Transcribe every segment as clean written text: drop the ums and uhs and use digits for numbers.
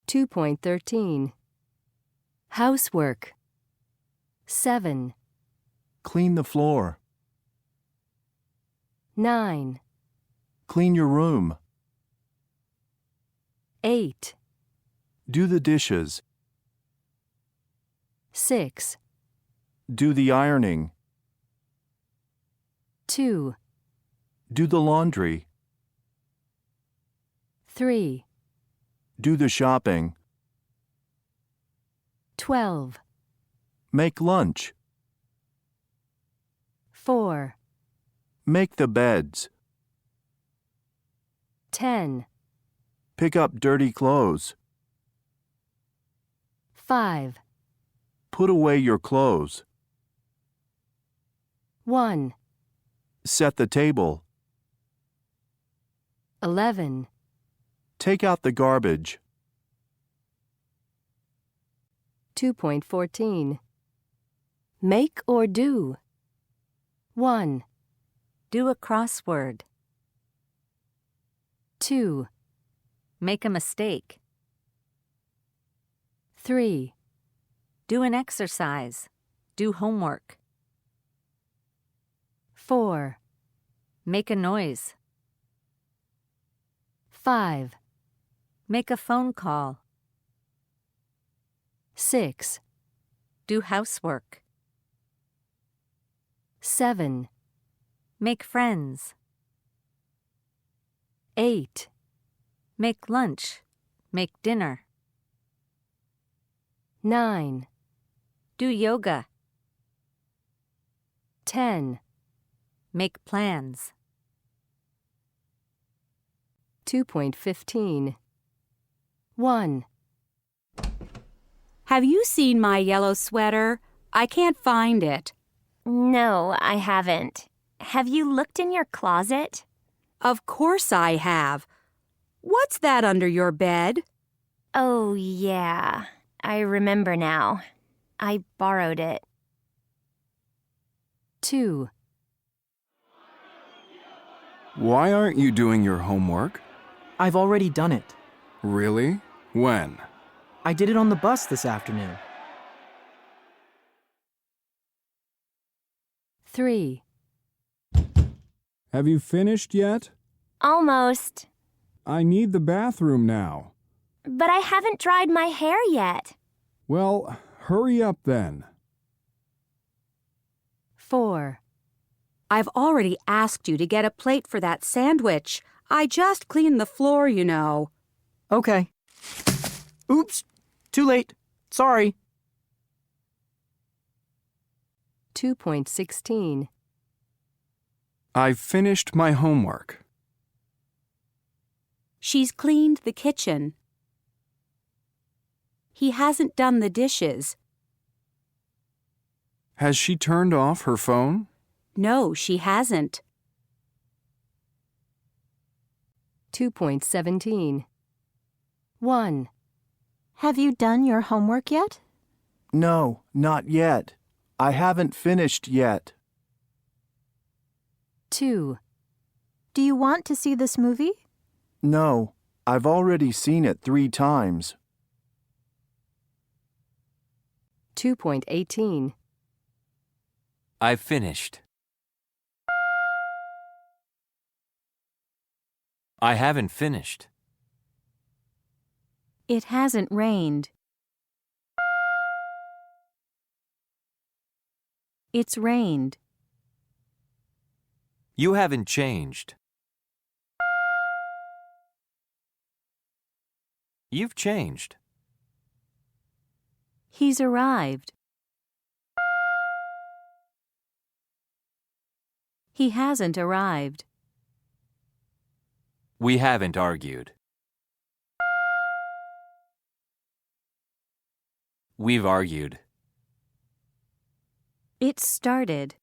2.13. Housework. 7. Clean the floor. 9. Clean your room. 8. Do the dishes. 6. Do the ironing. 2. Do the laundry. 3. Do the shopping. 12. Make lunch. 4. Make the beds. 10. Pick up dirty clothes. 5. Put away your clothes. 1. Set the table. 11. Take out the garbage. 2.14. Make or do. 1. Do a crossword. 2. Make a mistake. 3. Do an exercise. Do homework. 4. Make a noise. 5. Make a phone call. 6. Do housework. 7. Make friends. 8. Make lunch. Make dinner. 9. Do yoga. 10. Make plans. 2.15. 1. Have you seen my yellow sweater? I can't find it. No, I haven't. Have you looked in your closet? Of course I have. What's that under your bed? Oh, yeah. I remember now. I borrowed it. 2. Why aren't you doing your homework? I've already done it. Really? When? I did it on the bus this afternoon. 3. Have you finished yet? Almost. I need the bathroom now. But I haven't dried my hair yet. Well, hurry up then. 4. I've already asked you to get a plate for that sandwich. I just cleaned the floor, you know. Okay. Oops. Too late. Sorry. 2.16. I've finished my homework. She's cleaned the kitchen. He hasn't done the dishes. Has she turned off her phone? No, she hasn't. 2.17. 1. Have you done your homework yet? No, not yet. I haven't finished yet. 2. Do you want to see this movie? No, I've already seen it 3 times. 2.18. I've finished. I haven't finished. It hasn't rained. It's rained. You haven't changed. You've changed. He's arrived. He hasn't arrived. We haven't argued. We've argued. It started.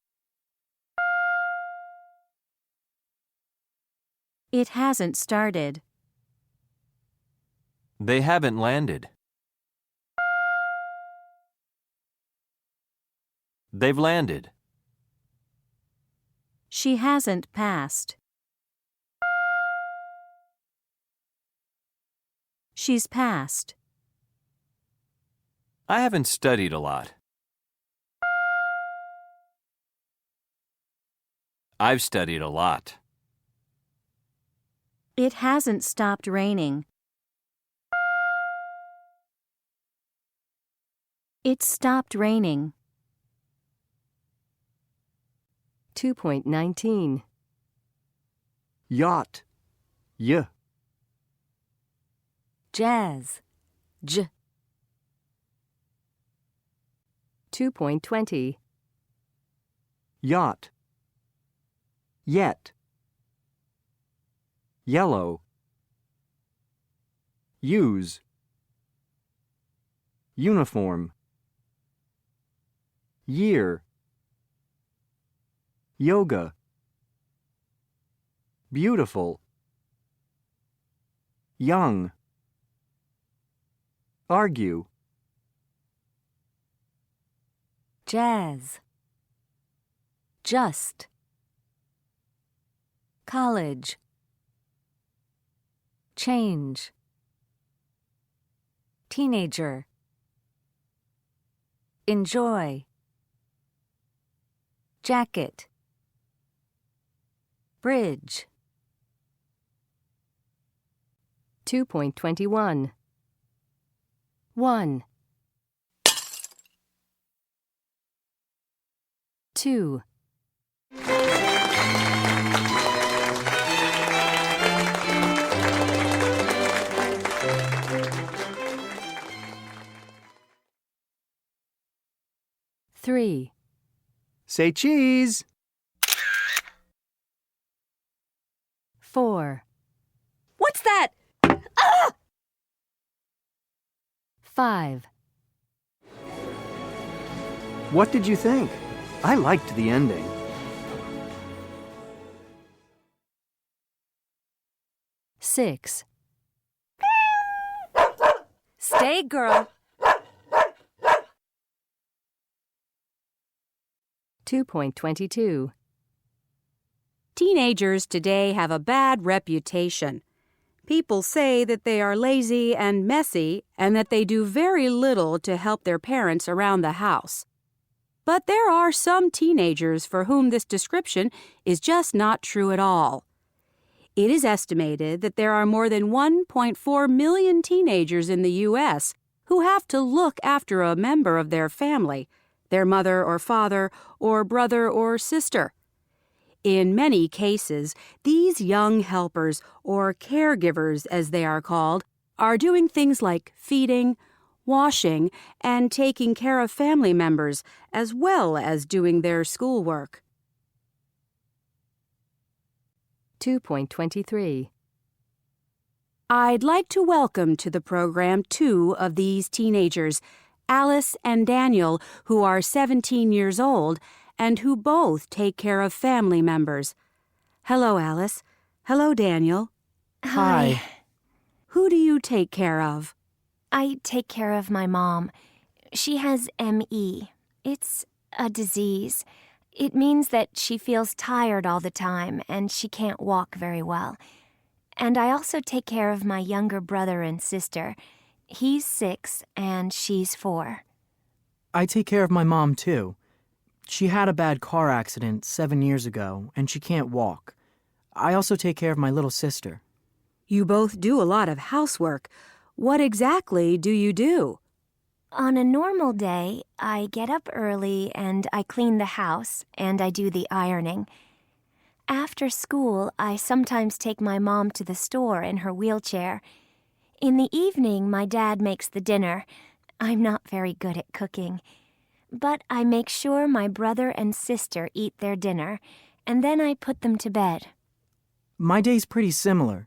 It hasn't started. They haven't landed. They've landed. She hasn't passed. She's passed. I haven't studied a lot. I've studied a lot. It hasn't stopped raining. It stopped raining. 2.19. Yacht. Y. Jazz. J. 2.20. Yacht. Yet. Yellow. Use. Uniform. Year. Yoga. Beautiful. Young. Argue. Jazz. Just. College. Change. Teenager. Enjoy. Jacket. Bridge. 2.21. 1. 2. 3. Say cheese. 4. What's that? 5. What did you think? I liked the ending. 6. Stay, girl. 2.22. Teenagers today have a bad reputation. People say that they are lazy and messy and that they do very little to help their parents around the house. But there are some teenagers for whom this description is just not true at all. It is estimated that there are more than 1.4 million teenagers in the U.S. who have to look after a member of their family, their mother or father, or brother or sister. In many cases, these young helpers, or caregivers as they are called, are doing things like feeding, washing, and taking care of family members, as well as doing their schoolwork. 2.23. I'd like to welcome to the program 2 of these teenagers, Alice and Daniel, who are 17 years old and who both take care of family members. Hello, Alice. Hello, Daniel. Hi. Who do you take care of? I take care of my mom. She has ME. It's a disease. It means that she feels tired all the time and she can't walk very well. And I also take care of my younger brother and sister. He's 6 and she's 4. I take care of my mom, too. She had a bad car accident 7 years ago, and she can't walk. I also take care of my little sister. You both do a lot of housework. What exactly do you do? On a normal day, I get up early and I clean the house and I do the ironing. After school, I sometimes take my mom to the store in her wheelchair. In the evening, my dad makes the dinner. I'm not very good at cooking. But I make sure my brother and sister eat their dinner, and then I put them to bed. My day's pretty similar.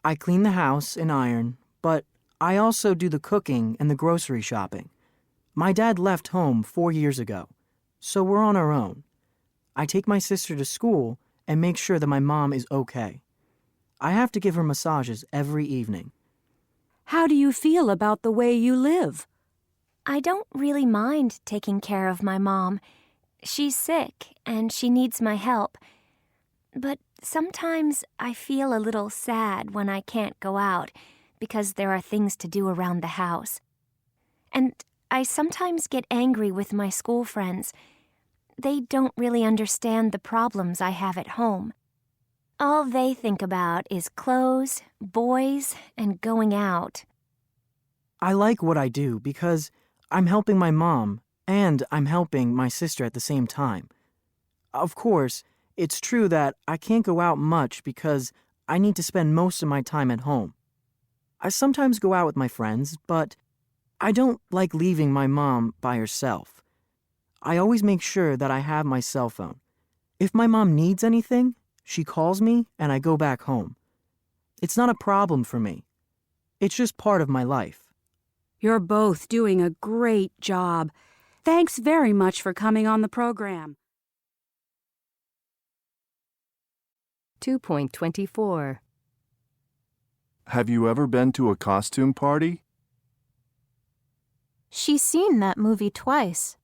I clean the house and iron, but I also do the cooking and the grocery shopping. My dad left home 4 years ago, so we're on our own. I take my sister to school and make sure that my mom is okay. I have to give her massages every evening. How do you feel about the way you live? I don't really mind taking care of my mom. She's sick and she needs my help. But sometimes I feel a little sad when I can't go out because there are things to do around the house. And I sometimes get angry with my school friends. They don't really understand the problems I have at home. All they think about is clothes, boys, and going out. I like what I do because I'm helping my mom and I'm helping my sister at the same time. Of course, it's true that I can't go out much because I need to spend most of my time at home. I sometimes go out with my friends, but I don't like leaving my mom by herself. I always make sure that I have my cell phone. If my mom needs anything, she calls me and I go back home. It's not a problem for me. It's just part of my life. You're both doing a great job. Thanks very much for coming on the program. 2.24. Have you ever been to a costume party? She's seen that movie twice.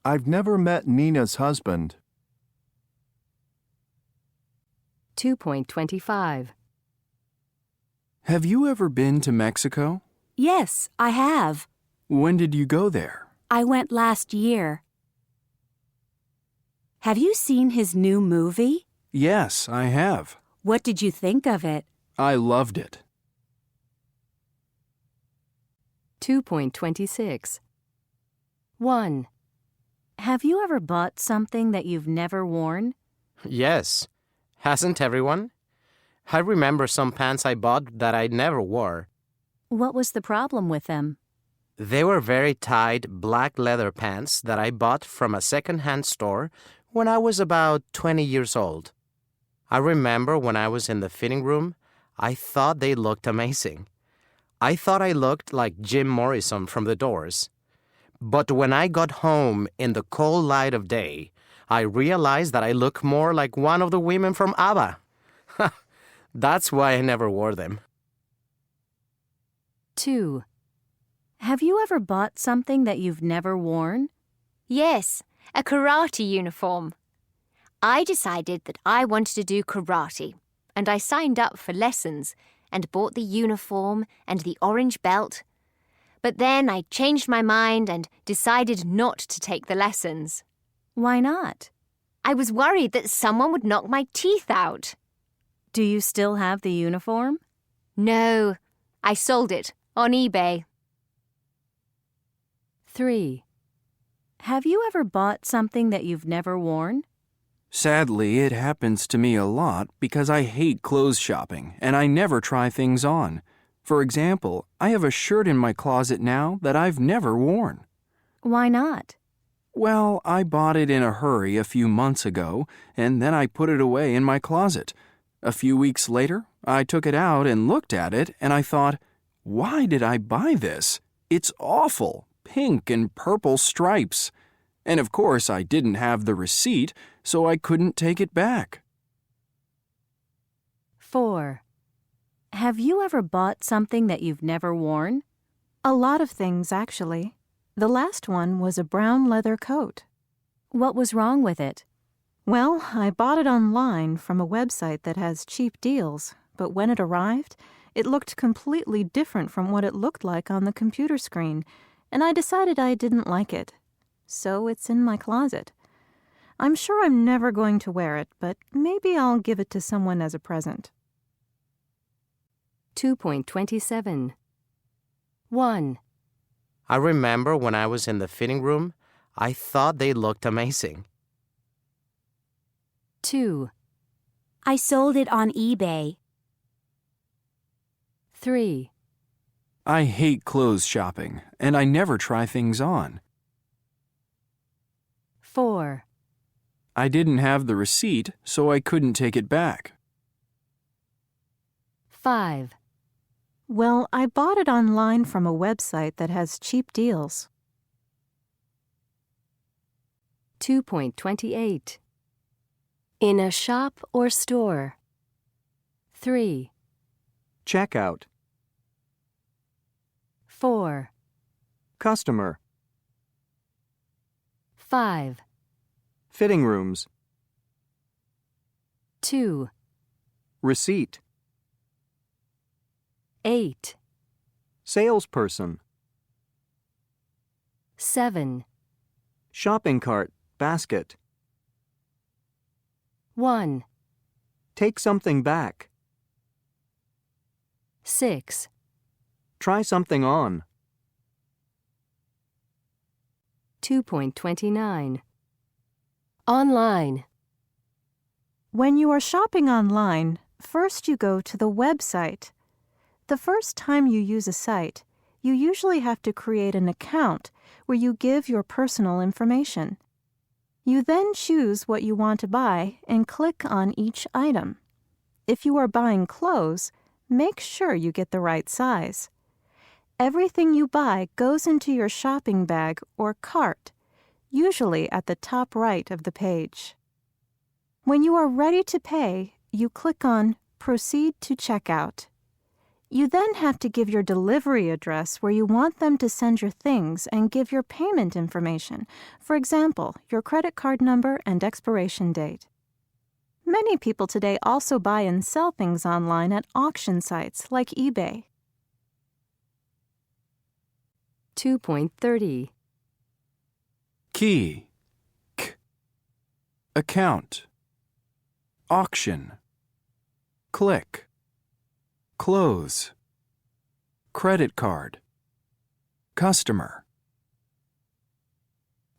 I've never met Nina's husband. 2.25. Have you ever been to Mexico? Yes, I have. When did you go there? I went last year. Have you seen his new movie? Yes, I have. What did you think of it? I loved it. 2.26. 1. Have you ever bought something that you've never worn? Yes. Hasn't everyone? I remember some pants I bought that I never wore. What was the problem with them? They were very tight black leather pants that I bought from a second-hand store when I was about 20 years old. I remember when I was in the fitting room, I thought they looked amazing. I thought I looked like Jim Morrison from The Doors. But when I got home in the cold light of day, I realized that I look more like one of the women from ABBA. That's why I never wore them. 2. Have you ever bought something that you've never worn? Yes, a karate uniform. I decided that I wanted to do karate, and I signed up for lessons and bought the uniform and the orange belt. But then I changed my mind and decided not to take the lessons. Why not? I was worried that someone would knock my teeth out. Do you still have the uniform? No, I sold it on eBay. 3. Have you ever bought something that you've never worn? Sadly, it happens to me a lot because I hate clothes shopping and I never try things on. For example, I have a shirt in my closet now that I've never worn. Why not? Well, I bought it in a hurry a few months ago, and then I put it away in my closet. A few weeks later, I took it out and looked at it, and I thought, why did I buy this? It's awful, pink and purple stripes. And of course, I didn't have the receipt, so I couldn't take it back. 4. Have you ever bought something that you've never worn? A lot of things, actually. The last one was a brown leather coat. What was wrong with it? Well, I bought it online from a website that has cheap deals, but when it arrived, it looked completely different from what it looked like on the computer screen, and I decided I didn't like it. So it's in my closet. I'm sure I'm never going to wear it, but maybe I'll give it to someone as a present. 2.27. 1. I remember when I was in the fitting room, I thought they looked amazing. 2. I sold it on eBay. 3. I hate clothes shopping, and I never try things on. 4. I didn't have the receipt, so I couldn't take it back. 5. Well, I bought it online from a website that has cheap deals. 2.28. In a shop or store. 3. Checkout. 4. Customer. 5. Fitting rooms. 2. Receipt. 8. Salesperson. 7, Shopping cart, basket. 1, Take something back. 6, Try something on. 2.29. Online. When you are shopping online, first you go to the website. The first time you use a site, you usually have to create an account where you give your personal information. You then choose what you want to buy and click on each item. If you are buying clothes, make sure you get the right size. Everything you buy goes into your shopping bag or cart, usually at the top right of the page. When you are ready to pay, you click on Proceed to Checkout. You then have to give your delivery address where you want them to send your things and give your payment information, for example, your credit card number and expiration date. Many people today also buy and sell things online at auction sites like eBay. 2.30. Key. K. Account. Auction. Click. Close. Credit card. Customer.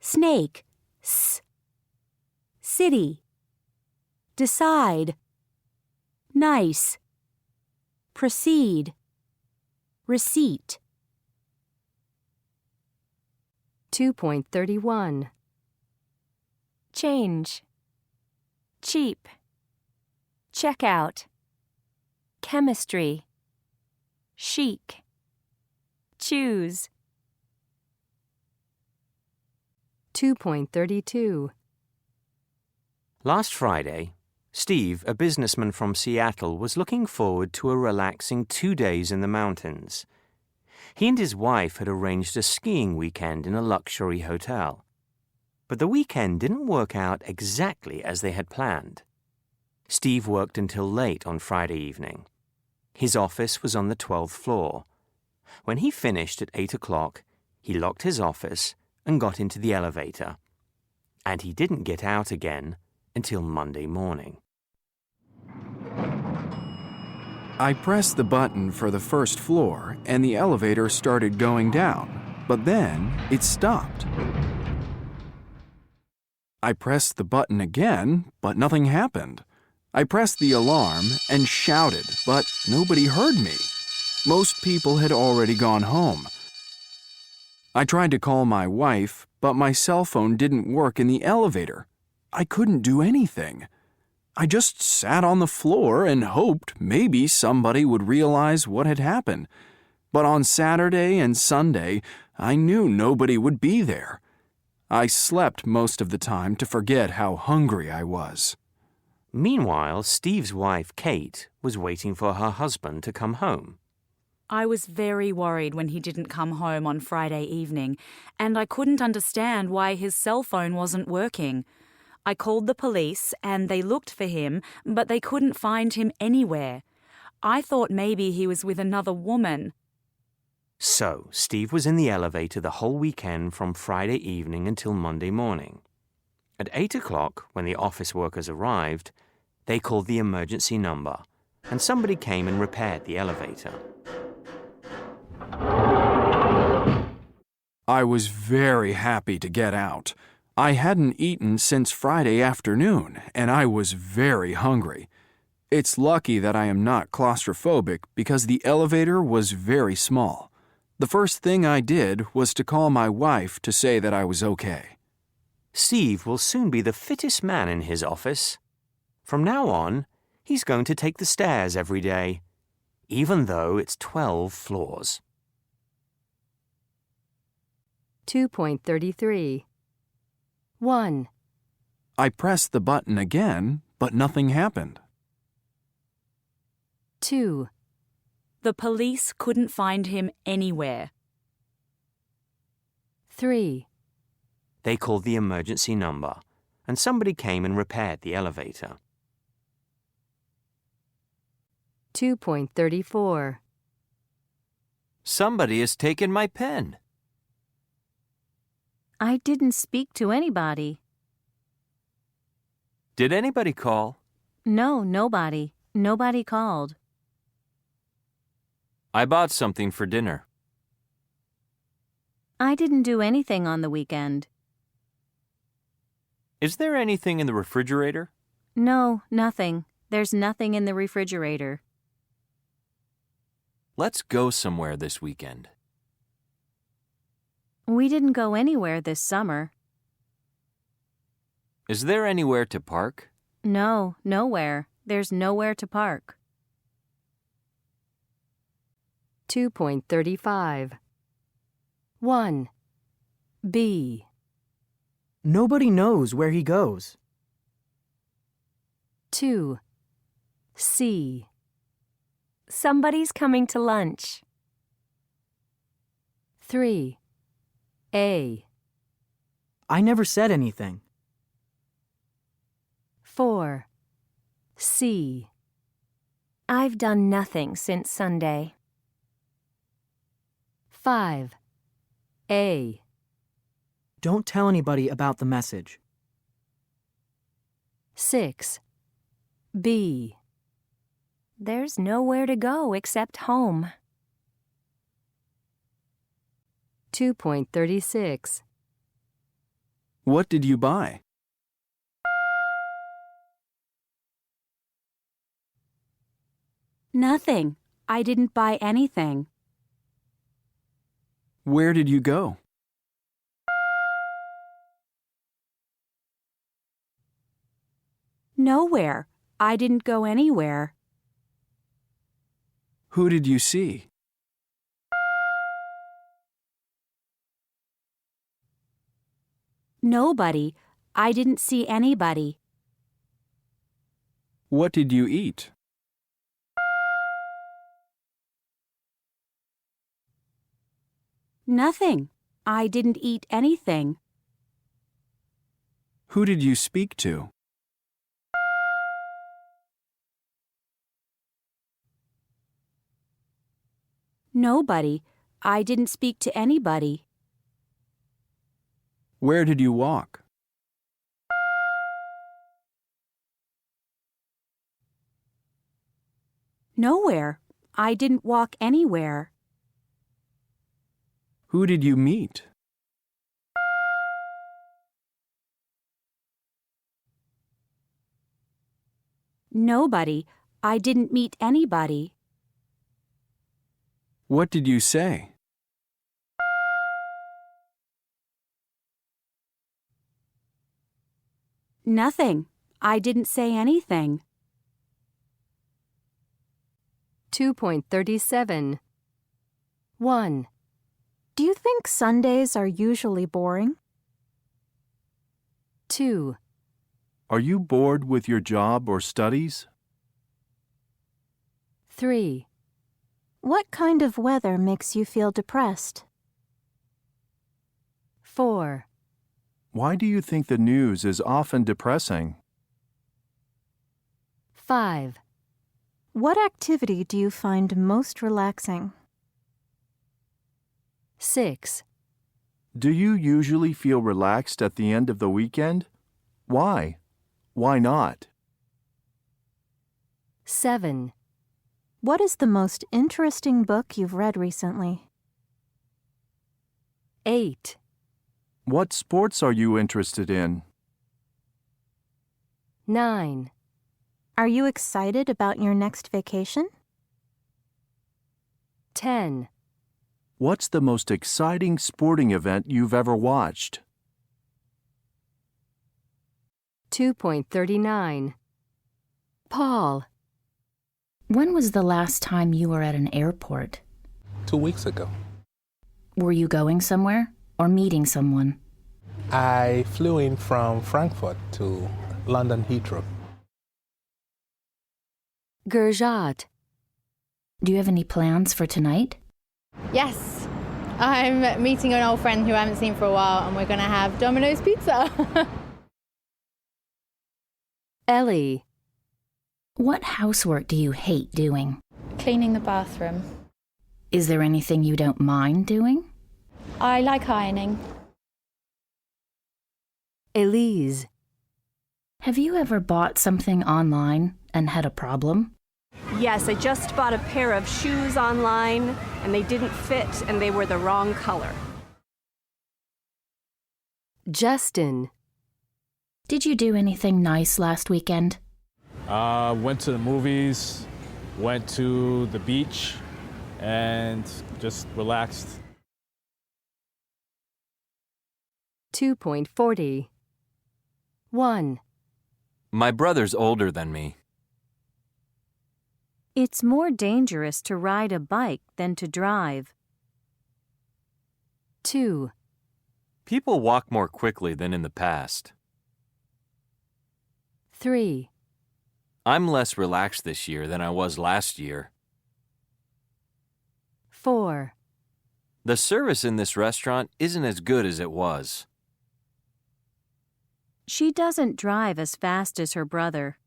Snake. S. City. Decide. Nice. Proceed. Receipt. 2.31. Change. Cheap. Checkout. Chemistry. Chic. Choose. 2.32. Last Friday, Steve, a businessman from Seattle, was looking forward to a relaxing 2 days in the mountains. He and his wife had arranged a skiing weekend in a luxury hotel. But the weekend didn't work out exactly as they had planned. Steve worked until late on Friday evening. His office was on the 12th floor. When he finished at 8 o'clock, he locked his office and got into the elevator. And he didn't get out again until Monday morning. I pressed the button for the first floor and the elevator started going down, but then it stopped. I pressed the button again, but nothing happened. I pressed the alarm and shouted, but nobody heard me. Most people had already gone home. I tried to call my wife, but my cell phone didn't work in the elevator. I couldn't do anything. I just sat on the floor and hoped maybe somebody would realize what had happened. But on Saturday and Sunday, I knew nobody would be there. I slept most of the time to forget how hungry I was. Meanwhile, Steve's wife, Kate, was waiting for her husband to come home. I was very worried when he didn't come home on Friday evening, and I couldn't understand why his cell phone wasn't working. I called the police and they looked for him, but they couldn't find him anywhere. I thought maybe he was with another woman. So, Steve was in the elevator the whole weekend from Friday evening until Monday morning. At 8 o'clock, when the office workers arrived, they called the emergency number, and somebody came and repaired the elevator. I was very happy to get out. I hadn't eaten since Friday afternoon, and I was very hungry. It's lucky that I am not claustrophobic because the elevator was very small. The first thing I did was to call my wife to say that I was okay. Steve will soon be the fittest man in his office. From now on, he's going to take the stairs every day, even though it's 12 floors. 2.33. 1, I pressed the button again, but nothing happened. 2, The police couldn't find him anywhere. 3, They called the emergency number, and somebody came and repaired the elevator. 2.34. Somebody has taken my pen. I didn't speak to anybody. Did anybody call? No, nobody. Nobody called. I bought something for dinner. I didn't do anything on the weekend. Is there anything in the refrigerator? No, nothing. There's nothing in the refrigerator. Let's go somewhere this weekend. We didn't go anywhere this summer. Is there anywhere to park? No, nowhere. There's nowhere to park. 2.35. 1. B. Nobody knows where he goes. 2. C. Somebody's coming to lunch. 3. A. I never said anything. 4. C. I've done nothing since Sunday. 5. A. Don't tell anybody about the message. 6. B. There's nowhere to go except home. 2.36. What did you buy? Nothing. I didn't buy anything. Where did you go? Nowhere. I didn't go anywhere. Who did you see? Nobody. I didn't see anybody. What did you eat? Nothing. I didn't eat anything. Who did you speak to? Nobody. I didn't speak to anybody. Where did you walk? Nowhere. I didn't walk anywhere. Who did you meet? Nobody. I didn't meet anybody. What did you say? Nothing. I didn't say anything. 2.37. 1. Do you think Sundays are usually boring? 2. Are you bored with your job or studies? 3. What kind of weather makes you feel depressed? 4. Why do you think the news is often depressing? 5. What activity do you find most relaxing? 6. Do you usually feel relaxed at the end of the weekend? Why? Why not? 7. What is the most interesting book you've read recently? 8. What sports are you interested in? 9. Are you excited about your next vacation? 10. What's the most exciting sporting event you've ever watched? 2.39. Paul. When was the last time you were at an airport? 2 weeks ago. Were you going somewhere or meeting someone? I flew in from Frankfurt to London Heathrow. Gurjat. Do you have any plans for tonight? Yes. I'm meeting an old friend who I haven't seen for a while, and we're going to have Domino's pizza. Ellie. What housework do you hate doing? Cleaning the bathroom. Is there anything you don't mind doing? I like ironing. Elise. Have you ever bought something online and had a problem? Yes, I just bought a pair of shoes online, and they didn't fit, and they were the wrong color. Justin. Did you do anything nice last weekend? Went to the movies, went to the beach, and just relaxed. 2.40. 1. My brother's older than me. It's more dangerous to ride a bike than to drive. 2. People walk more quickly than in the past. 3. I'm less relaxed this year than I was last year. 4. The service in this restaurant isn't as good as it was. She doesn't drive as fast as her brother.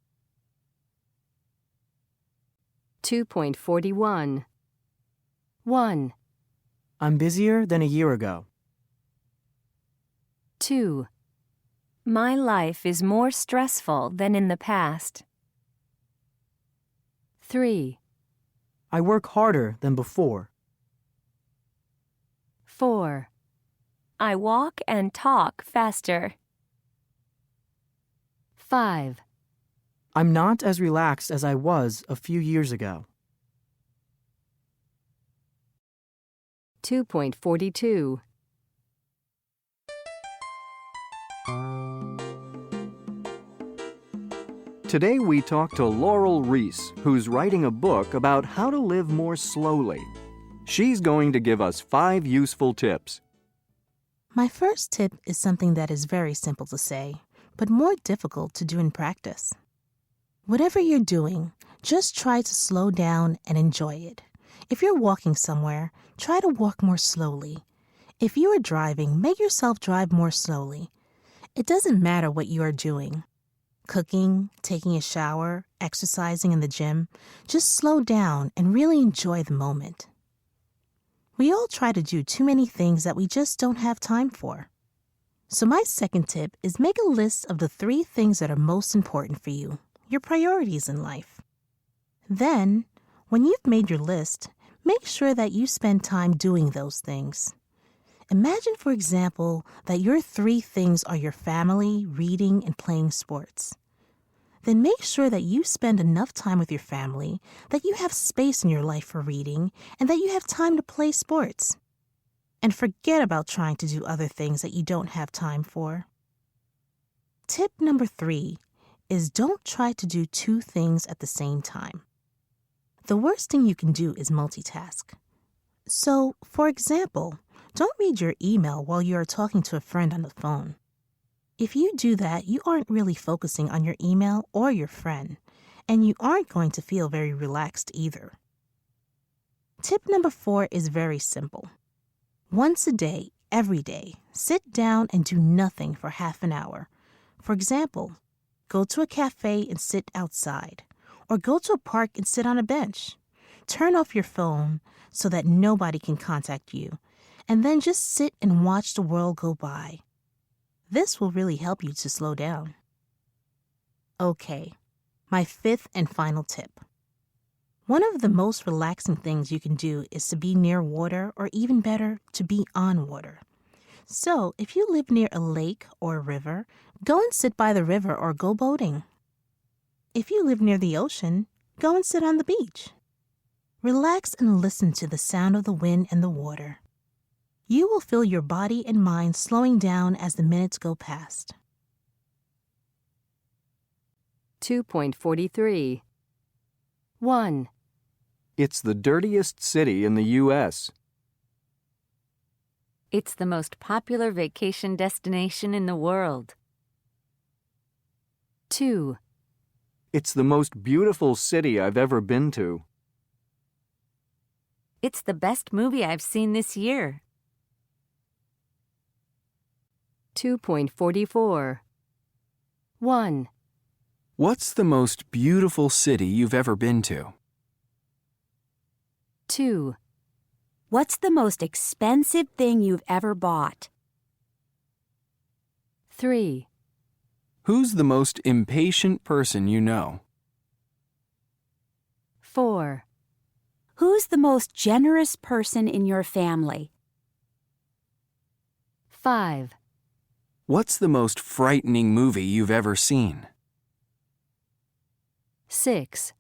2.41. 1. I'm busier than a year ago. 2. My life is more stressful than in the past. 3. I work harder than before. 4. I walk and talk faster. 5. I'm not as relaxed as I was a few years ago. 2.42. Today we talk to Laurel Reese, who's writing a book about how to live more slowly. She's going to give us 5 useful tips. My first tip is something that is very simple to say, but more difficult to do in practice. Whatever you're doing, just try to slow down and enjoy it. If you're walking somewhere, try to walk more slowly. If you are driving, make yourself drive more slowly. It doesn't matter what you are doing. Cooking, taking a shower, exercising in the gym, just slow down and really enjoy the moment. We all try to do too many things that we just don't have time for. So my second tip is make a list of the 3 things that are most important for you, your priorities in life. Then, when you've made your list, make sure that you spend time doing those things. Imagine, for example, that your 3 things are your family, reading, and playing sports. Then make sure that you spend enough time with your family, that you have space in your life for reading, and that you have time to play sports. And forget about trying to do other things that you don't have time for. Tip number 3 is don't try to do 2 things at the same time. The worst thing you can do is multitask. So, for example, don't read your email while you are talking to a friend on the phone. If you do that, you aren't really focusing on your email or your friend, and you aren't going to feel very relaxed either. Tip number 4 is very simple. Once a day, every day, sit down and do nothing for half an hour. For example, go to a cafe and sit outside, or go to a park and sit on a bench. Turn off your phone so that nobody can contact you, and then just sit and watch the world go by. This will really help you to slow down. Okay, my 5th and final tip. One of the most relaxing things you can do is to be near water, or even better, to be on water. So, if you live near a lake or a river, go and sit by the river or go boating. If you live near the ocean, go and sit on the beach. Relax and listen to the sound of the wind and the water. You will feel your body and mind slowing down as the minutes go past. 2.43. 1. It's the dirtiest city in the U.S. It's the most popular vacation destination in the world. 2. It's the most beautiful city I've ever been to. It's the best movie I've seen this year. 2.44. 1. What's the most beautiful city you've ever been to? 2. What's the most expensive thing you've ever bought? 3. Who's the most impatient person you know? 4. Who's the most generous person in your family? 5. What's the most frightening movie you've ever seen? 6.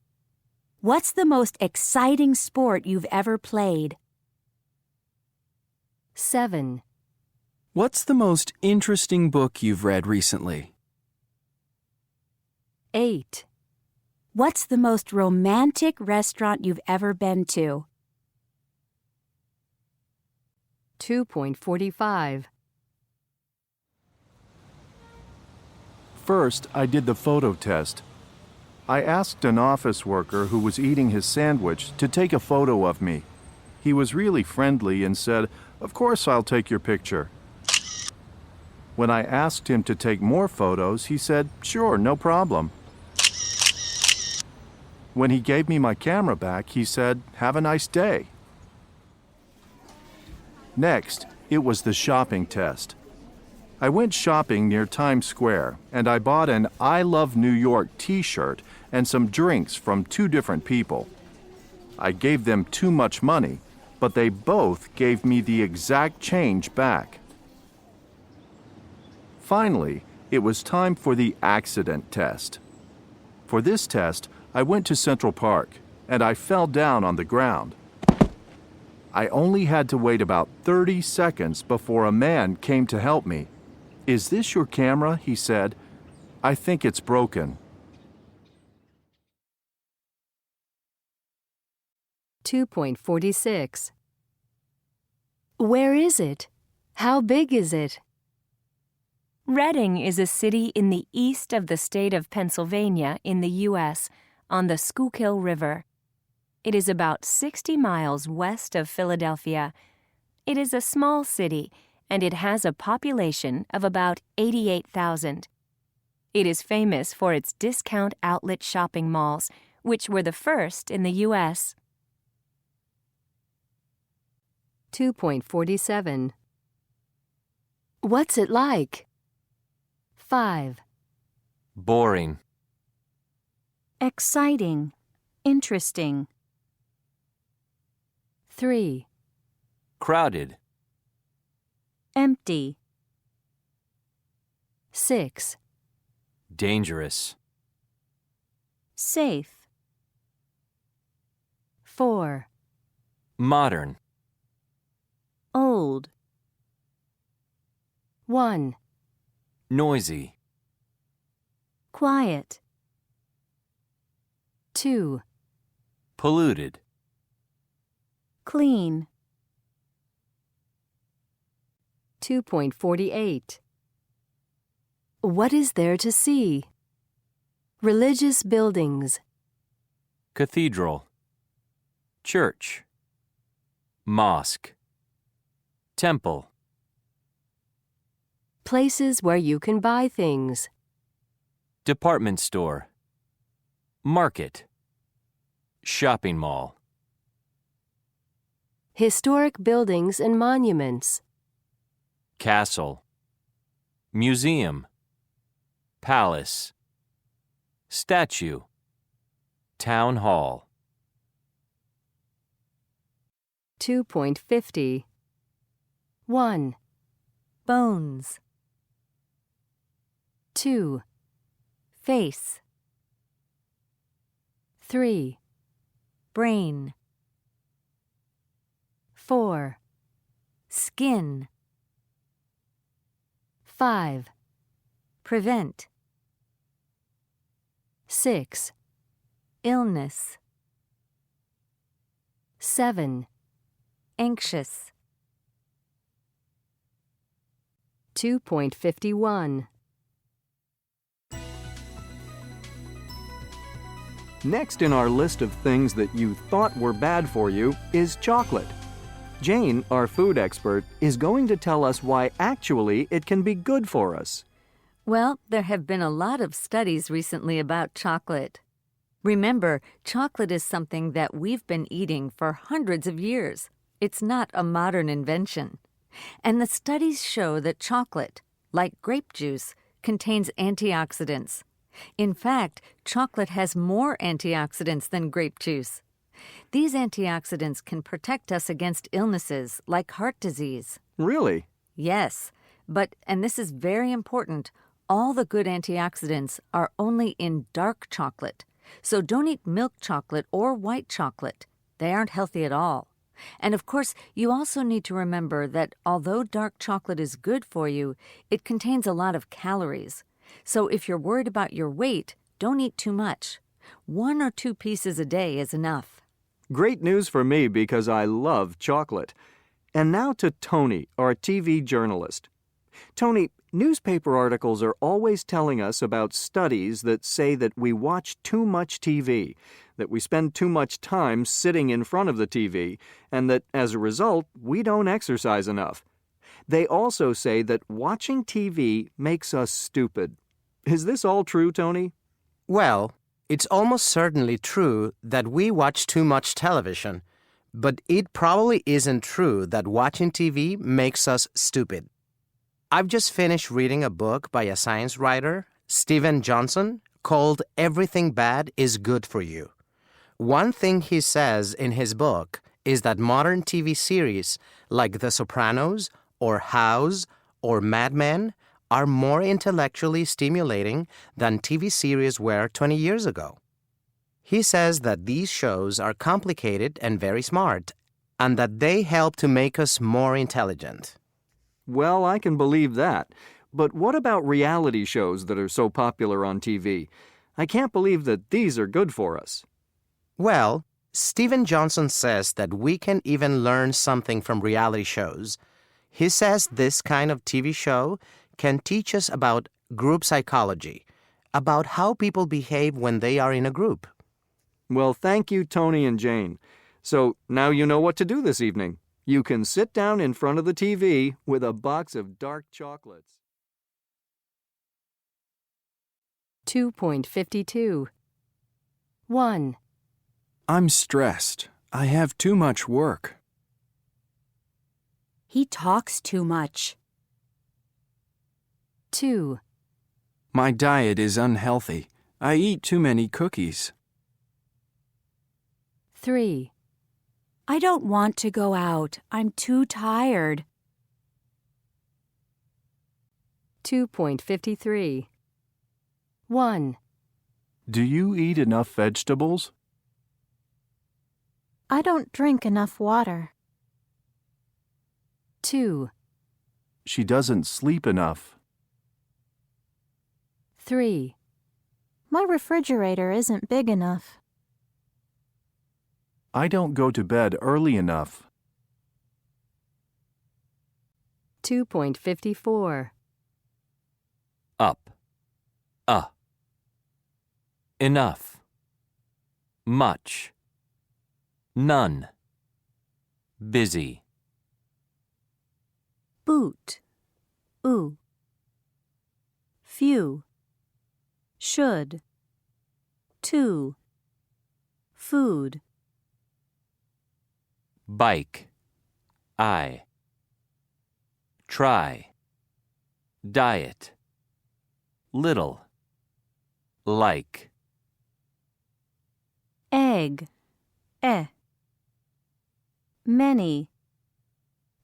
What's the most exciting sport you've ever played? 7. What's the most interesting book you've read recently? 8. What's the most romantic restaurant you've ever been to? 2.45. First, I did the photo test. I asked an office worker who was eating his sandwich to take a photo of me. He was really friendly and said, "Of course I'll take your picture." When I asked him to take more photos, he said, "Sure, no problem." When he gave me my camera back, he said, "Have a nice day." Next, it was the shopping test. I went shopping near Times Square, and I bought an I Love New York t-shirt and some drinks from 2 different people. I gave them too much money, but they both gave me the exact change back. Finally, it was time for the accident test. For this test, I went to Central Park, and I fell down on the ground. I only had to wait about 30 seconds before a man came to help me. "Is this your camera?" he said. "I think it's broken." 2.46. Where is it? How big is it? Reading is a city in the east of the state of Pennsylvania in the U.S., on the Schuylkill River. It is about 60 miles west of Philadelphia. It is a small city, and it has a population of about 88,000. It is famous for its discount outlet shopping malls, which were the first in the U.S. 2.47. What's it like? 5. Boring. Exciting. Interesting. 3. Crowded. Empty. 6. Dangerous. Safe. 4. Modern. Old. 1. Noisy. Quiet. 2. Polluted. Clean. 2.48. What is there to see? Religious buildings. Cathedral. Church. Mosque. Temple. Places where you can buy things. Department store. Market. Shopping mall. Historic buildings and monuments. Castle. Museum. Palace. Statue. Town hall. 2.50. 1. Bones. 2. Face. 3. Brain. 4. Skin. 5. Prevent. 6. Illness. 7. Anxious. 2.51. Next in our list of things that you thought were bad for you is chocolate. Jane, our food expert, is going to tell us why actually it can be good for us. Well, there have been a lot of studies recently about chocolate. Remember, chocolate is something that we've been eating for hundreds of years. It's not a modern invention. And the studies show that chocolate, like grape juice, contains antioxidants. In fact, chocolate has more antioxidants than grape juice. These antioxidants can protect us against illnesses like heart disease. Really? Yes, but, and this is very important, all the good antioxidants are only in dark chocolate. So don't eat milk chocolate or white chocolate. They aren't healthy at all. And of course, you also need to remember that although dark chocolate is good for you, it contains a lot of calories. So if you're worried about your weight, don't eat too much. 1 or 2 pieces a day is enough. Great news for me because I love chocolate. And now to Tony, our TV journalist. Tony, newspaper articles are always telling us about studies that say that we watch too much TV, that we spend too much time sitting in front of the TV, and that as a result, we don't exercise enough. They also say that watching TV makes us stupid. Is this all true, Tony? Well, it's almost certainly true that we watch too much television, but it probably isn't true that watching TV makes us stupid. I've just finished reading a book by a science writer, Steven Johnson, called Everything Bad is Good for You. One thing he says in his book is that modern TV series like The Sopranos or House or Mad Men are more intellectually stimulating than TV series were 20 years ago. He says that these shows are complicated and very smart, and that they help to make us more intelligent. Well, I can believe that. But what about reality shows that are so popular on TV? I can't believe that these are good for us. Well, Steven Johnson says that we can even learn something from reality shows. He says this kind of TV show can teach us about group psychology, about how people behave when they are in a group. Well, thank you, Tony and Jane. So now you know what to do this evening. You can sit down in front of the TV with a box of dark chocolates. 2.52. 1. I'm stressed. I have too much work. He talks too much. 2. My diet is unhealthy. I eat too many cookies. 3. I don't want to go out. I'm too tired. 2.53. 1. Do you eat enough vegetables? I don't drink enough water. 2. She doesn't sleep enough. 3. My refrigerator isn't big enough. I don't go to bed early enough. 2.54. Up. Enough. Much. None. Busy. Boot. Few. Should. Two. Food. Bike. I. Try. Diet. Little. Like. Egg. Many.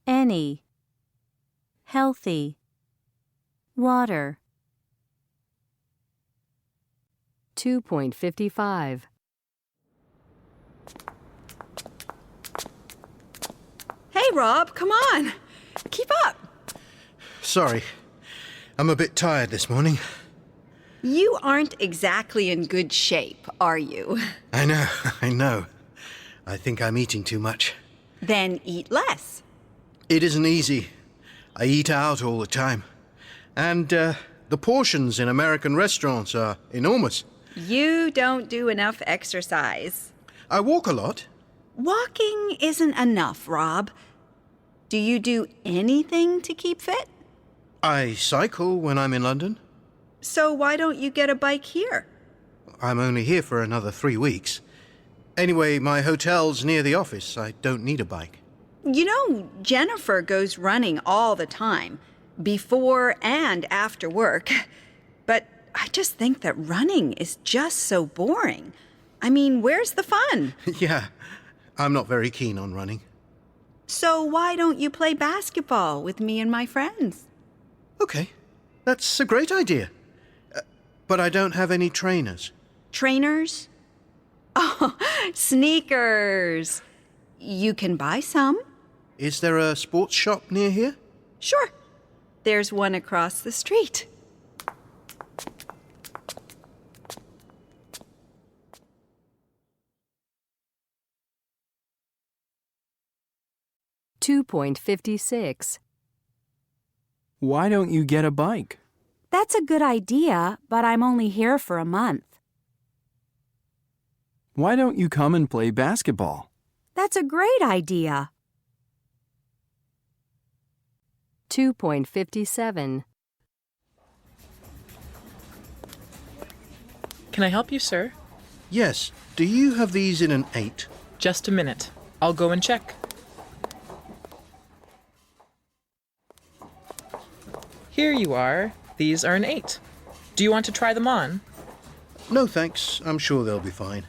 Any. Healthy. Water. 2.55. Hey, Rob, come on. Keep up. Sorry. I'm a bit tired this morning. You aren't exactly in good shape, are you? I know. I think I'm eating too much. Then eat less. It isn't easy. I eat out all the time. And the portions in American restaurants are enormous. You don't do enough exercise. I walk a lot. Walking isn't enough, Rob. Do you do anything to keep fit? I cycle when I'm in London. So why don't you get a bike here? I'm only here for another 3 weeks. Anyway, my hotel's near the office. I don't need a bike. You know, Jennifer goes running all the time, before and after work. I just think that running is just so boring. I mean, where's the fun? Yeah, I'm not very keen on running. So why don't you play basketball with me and my friends? Okay, that's a great idea. But I don't have any trainers. Trainers? Oh, sneakers. You can buy some. Is there a sports shop near here? Sure. There's one across the street. $2.56. Why don't you get a bike? That's a good idea, but I'm only here for a month. Why don't you come and play basketball? That's a great idea. 2.57. Can I help you, sir? Yes. Do you have these in an 8? Just a minute. I'll go and check. Here you are. These are an 8. Do you want to try them on? No, thanks. I'm sure they'll be fine.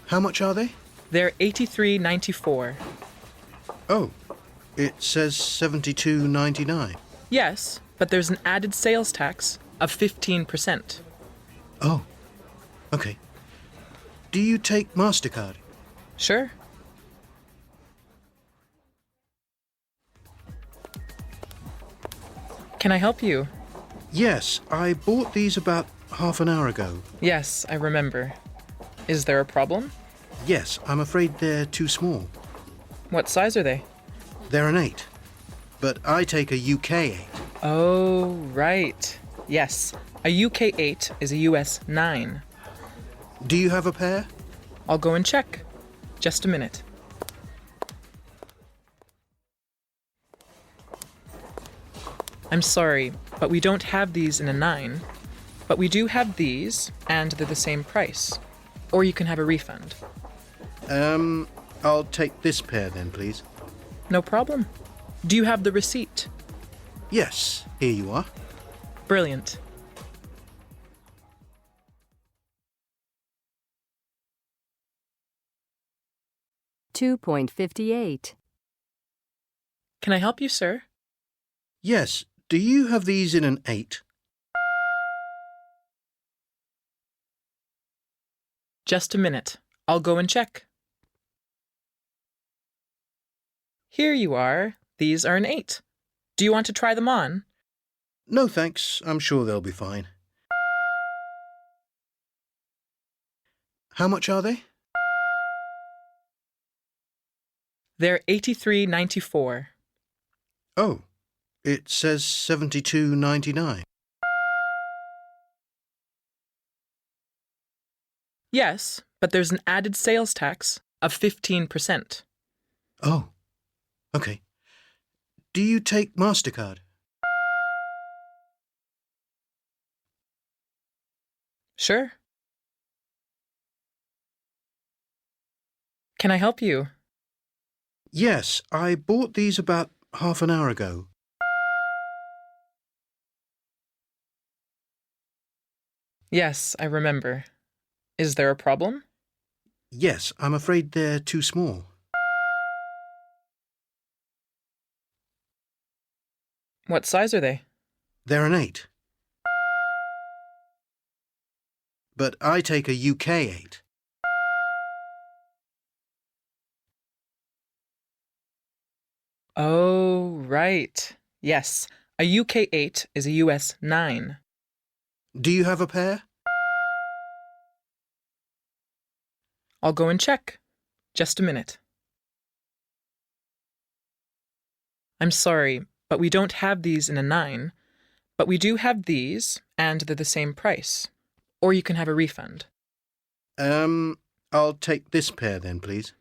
How much are they? They're $83.94. Oh, it says $72.99. Yes, but there's an added sales tax of 15%. Oh, okay. Do you take MasterCard? Sure. Can I help you? Yes, I bought these about half an hour ago. Yes, I remember. Is there a problem? Yes, I'm afraid they're too small. What size are they? They're an 8, but I take a UK 8. Oh, right. Yes, a UK 8 is a US 9. Do you have a pair? I'll go and check. Just a minute. I'm sorry, but we don't have these in a 9. But we do have these, and they're the same price. Or you can have a refund. I'll take this pair then, please. No problem. Do you have the receipt? Yes, here you are. Brilliant. $2.58. Can I help you, sir? Yes, do you have these in an 8? Just a minute. I'll go and check. Here you are. These are an 8. Do you want to try them on? No, thanks. I'm sure they'll be fine. How much are they? They're $83.94. Oh, it says $72.99. Yes, but there's an added sales tax of 15%. Oh, okay. Do you take MasterCard? Sure. Can I help you? Yes, I bought these about half an hour ago. Yes, I remember. Is there a problem? Yes, I'm afraid they're too small. What size are they? They're an 8. But I take a UK 8. Oh, right. Yes, a UK 8 is a US 9. Do you have a pair? I'll go and check. Just a minute. I'm sorry, but we don't have these in a 9. But we do have these, and they're the same price. Or you can have a refund. I'll take this pair then, please.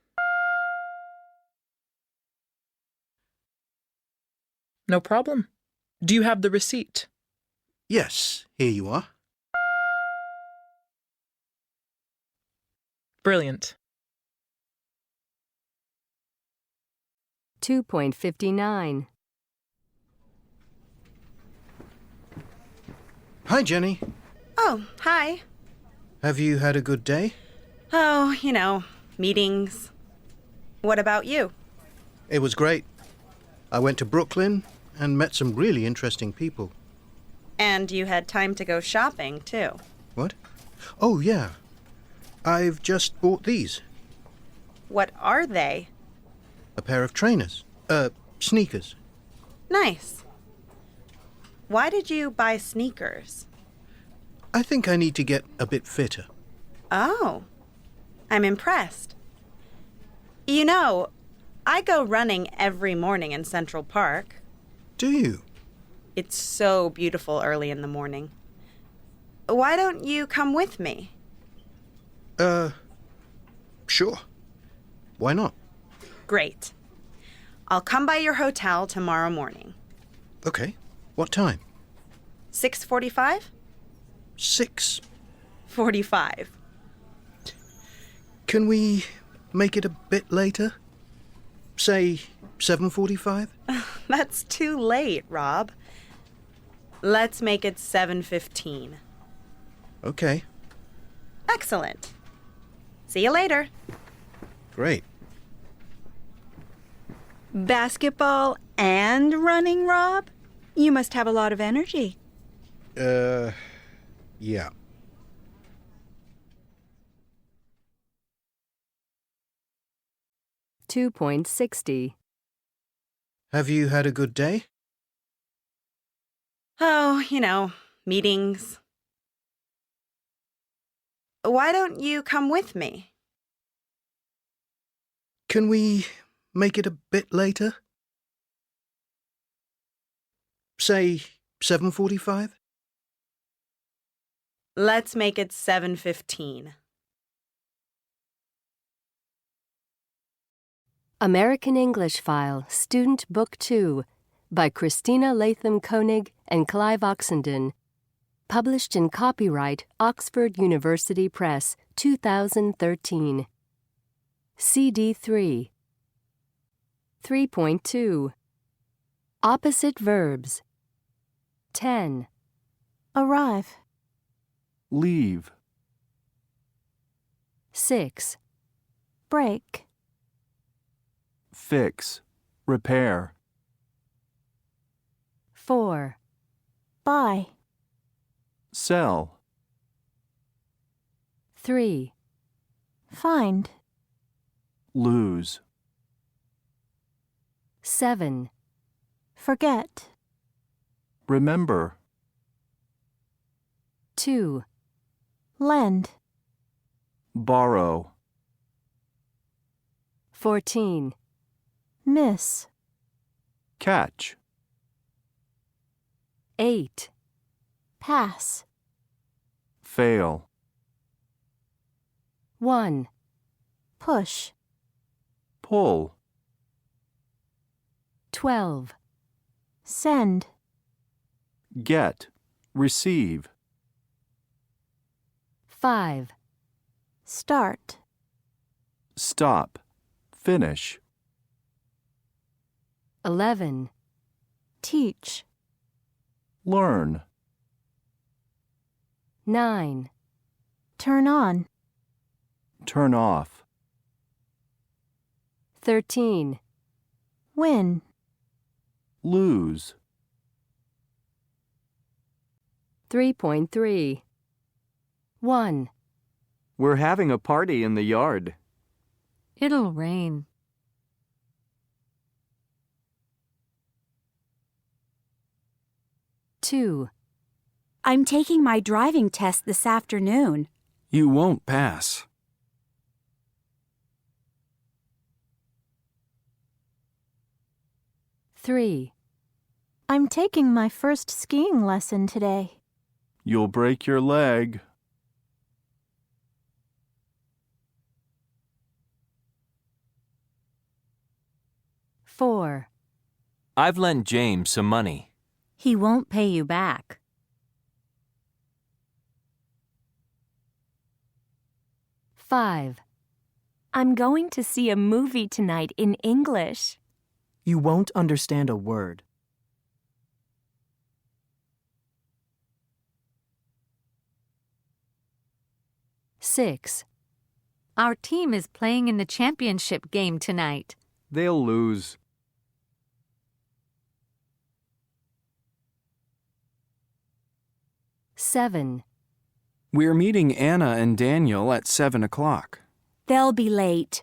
No problem. Do you have the receipt? Yes, here you are. Brilliant. 2.59. Hi, Jenny. Oh, hi. Have you had a good day? Oh, meetings. What about you? It was great. I went to Brooklyn and met some really interesting people. And you had time to go shopping, too. What? Oh, yeah. I've just bought these. What are they? A pair of trainers. Sneakers. Nice. Why did you buy sneakers? I think I need to get a bit fitter. Oh, I'm impressed. I go running every morning in Central Park. Do you? It's so beautiful early in the morning. Why don't you come with me? Sure. Why not? Great. I'll come by your hotel tomorrow morning. Okay. What time? 6:45? 6:45. Can we make it a bit later? Say 7:45? That's too late, Rob. Let's make it 7:15. Okay. Excellent. See you later. Great. Basketball and running, Rob? You must have a lot of energy. Yeah. $2.60. Have you had a good day? Oh, meetings. Why don't you come with me? Can we make it a bit later? Say 7:45? Let's make it 7:15. American English File, Student Book 2, by Christina Latham Koenig and Clive Oxenden. Published in copyright Oxford University Press, 2013. CD 3. 3.2. Opposite verbs. 10. Arrive. Leave. 6. Break. Fix. Repair. 4. Buy. Sell. 3. Find. Lose. 7. Forget. Remember. 2. Lend. Borrow. 14. Miss. Catch. 8. Pass. Fail. 1. Push. Pull. 12. Send. Get. Receive. 5. Start. Stop. Finish. 11. Teach. Learn. 9. Turn on. Turn off. 13. Win. Lose. 3.3. 1. We're having a party in the yard. It'll rain. 2. I'm taking my driving test this afternoon. You won't pass. 3. I'm taking my first skiing lesson today. You'll break your leg. 4. I've lent James some money. He won't pay you back. 5. I'm going to see a movie tonight in English. You won't understand a word. 6. Our team is playing in the championship game tonight. They'll lose. 7. We're meeting Anna and Daniel at 7 o'clock. They'll be late.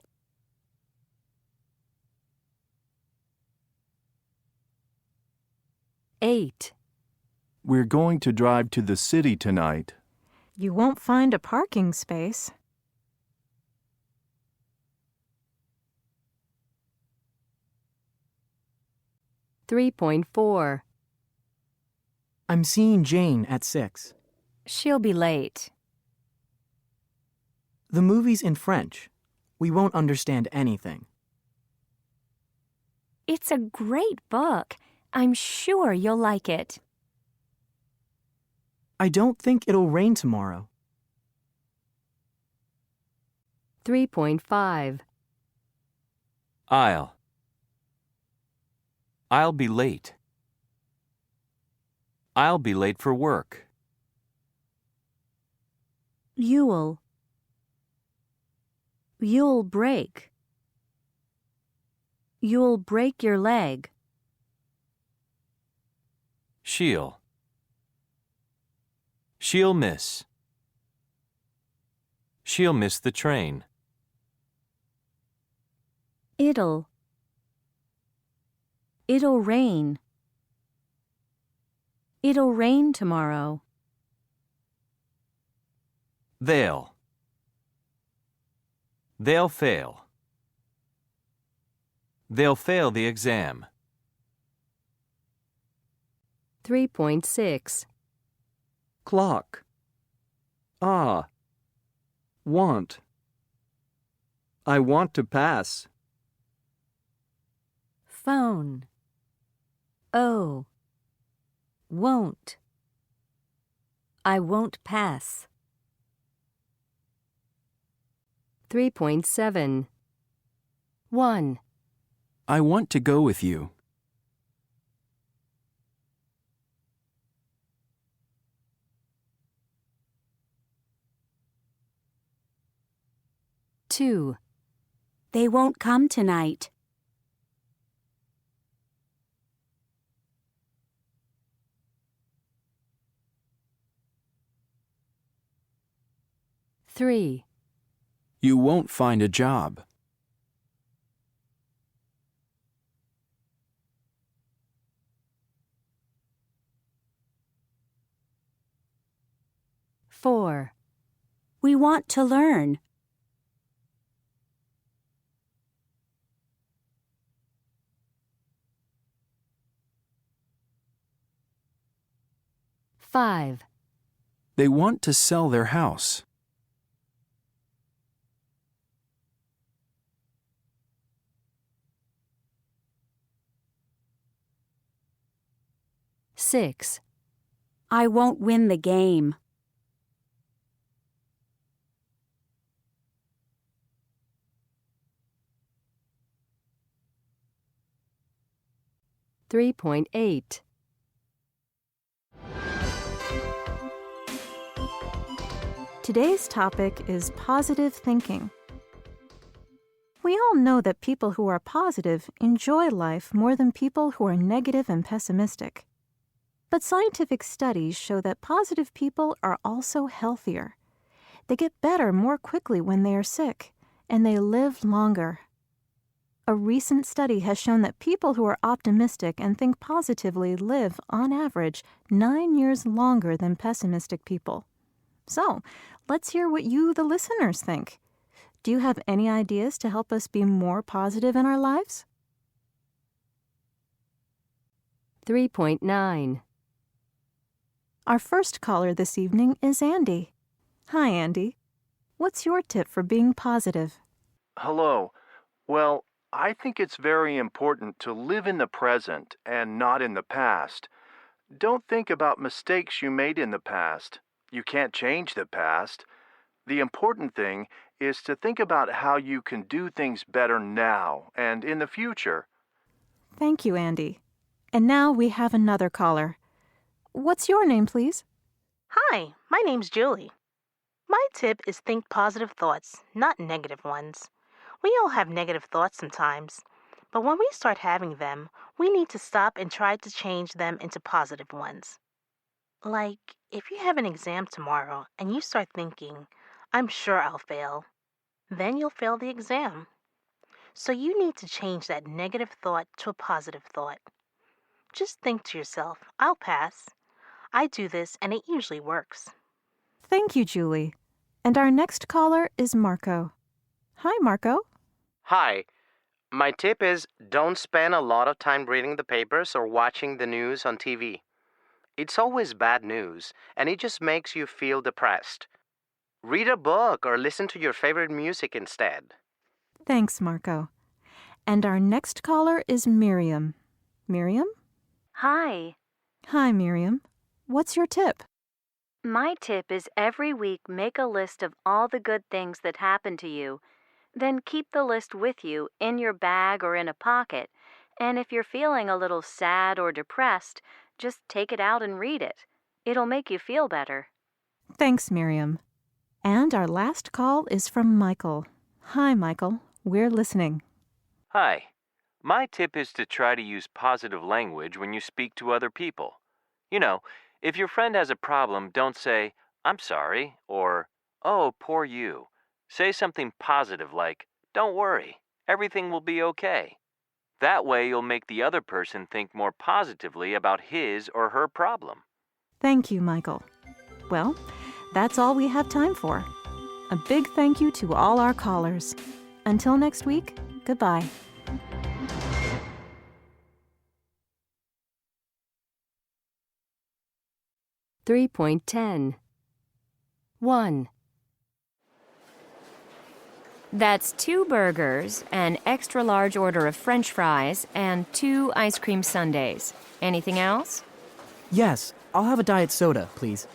8. We're going to drive to the city tonight. You won't find a parking space. 3.4. I'm seeing Jane at 6. She'll be late. The movie's in French. We won't understand anything. It's a great book. I'm sure you'll like it. I don't think it'll rain tomorrow. 3.5. I'll be late. I'll be late for work. You'll break. You'll break your leg. She'll miss. She'll miss the train. It'll rain. It'll rain tomorrow. They'll fail. They'll fail the exam. 3.6. Clock. Want. I want to pass. Phone. Won't. I won't pass. 3.7. 1. I want to go with you. 2. They won't come tonight. 3. You won't find a job. 4. We want to learn. 5. They want to sell their house. 6. I won't win the game. 3.8. Today's topic is positive thinking. We all know that people who are positive enjoy life more than people who are negative and pessimistic. But scientific studies show that positive people are also healthier. They get better more quickly when they are sick, and they live longer. A recent study has shown that people who are optimistic and think positively live, on average, 9 years longer than pessimistic people. So, let's hear what you, the listeners, think. Do you have any ideas to help us be more positive in our lives? 3.9. Our first caller this evening is Andy. Hi, Andy. What's your tip for being positive? Hello. Well, I think it's very important to live in the present and not in the past. Don't think about mistakes you made in the past. You can't change the past. The important thing is to think about how you can do things better now and in the future. Thank you, Andy. And now we have another caller. What's your name, please? Hi, my name's Julie. My tip is think positive thoughts, not negative ones. We all have negative thoughts sometimes, but when we start having them, we need to stop and try to change them into positive ones. Like, if you have an exam tomorrow and you start thinking, I'm sure I'll fail, then you'll fail the exam. So you need to change that negative thought to a positive thought. Just think to yourself, I'll pass. I do this and it usually works. Thank you, Julie. And our next caller is Marco. Hi, Marco. Hi. My tip is don't spend a lot of time reading the papers or watching the news on TV. It's always bad news, and it just makes you feel depressed. Read a book or listen to your favorite music instead. Thanks, Marco. And our next caller is Miriam. Miriam? Hi. Hi, Miriam. What's your tip? My tip is every week make a list of all the good things that happen to you. Then keep the list with you in your bag or in a pocket. And if you're feeling a little sad or depressed, just take it out and read it. It'll make you feel better. Thanks, Miriam. And our last call is from Michael. Hi, Michael. We're listening. Hi. My tip is to try to use positive language when you speak to other people. You know, if your friend has a problem, don't say, I'm sorry, or, oh, poor you. Say something positive like, don't worry, everything will be okay. That way you'll make the other person think more positively about his or her problem. Thank you, Michael. Well, that's all we have time for. A big thank you to all our callers. Until next week, goodbye. .10 1. That's 2 burgers, an extra large order of French fries, and 2 ice cream sundaes. Anything else? Yes, I'll have a diet soda, please.